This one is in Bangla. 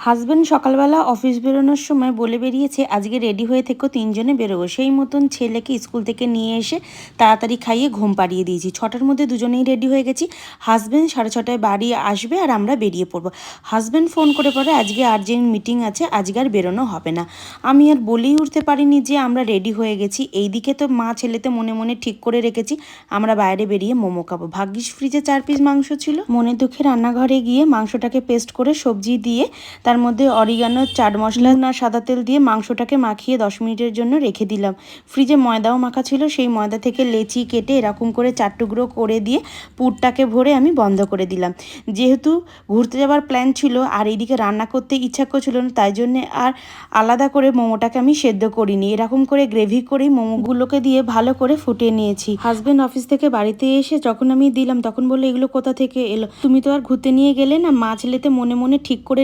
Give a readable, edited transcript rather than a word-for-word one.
হাজব্যান্ড সকালবেলা অফিস বেরোনোর সময় বলে বেরিয়েছে আজকে রেডি হয়ে থেকো, 3 জনে বেরোবো। সেই মতন ছেলেকে স্কুল থেকে নিয়ে এসে তাড়াতাড়ি খাইয়ে ঘুম পাড়িয়ে দিয়েছি। 6টার মধ্যে দুজনেই রেডি হয়ে গেছি। হাজব্যান্ড 6:30টায় বাড়ি আসবে আর আমরা বেরিয়ে পড়বো। হাজব্যান্ড ফোন করে পরে আজকে আর্জেন্ট মিটিং আছে, আজকে আর বেরোনো হবে না। আমি আর বলেই উঠতে পারিনি যে আমরা রেডি হয়ে গেছি। এইদিকে তো মা ছেলেতে মনে মনে ঠিক করে রেখেছি আমরা বাইরে বেরিয়ে মোমো খাবো। ভাগ্যিস ফ্রিজে 4 পিস মাংস ছিল। মনে দুঃখে রান্নাঘরে গিয়ে মাংসটাকে পেস্ট করে সবজি দিয়ে তার মধ্যে অরিগানো, চাট মশলা আর সাদা তেল দিয়ে মাংসটাকে মাখিয়ে 10 মিনিটের জন্য রেখে দিলাম। ফ্রিজে ময়দাও মাখা ছিল, সেই ময়দা থেকে লেচি কেটে এরকম করে 4 টুকরো করে দিয়ে পুরটাকে ভরে আমি বন্ধ করে দিলাম। যেহেতু ঘুরতে যাওয়ার প্ল্যান ছিল আর এইদিকে রান্না করতে ইচ্ছা করছিল না, তাই জন্যে আর আলাদা করে মোমোটাকে আমি সেদ্ধ করিনি। এরকম করে গ্রেভি করেই মোমোগুলোকে দিয়ে ভালো করে ফুটিয়ে নিয়েছি। হাজব্যান্ড অফিস থেকে বাড়িতে এসে যখন আমি দিলাম তখন বললো এগুলো কোথা থেকে এলো, তুমি তো আর ঘুরতে নিয়ে গেলে না। মা ছেলেতে মনে মনে ঠিক করে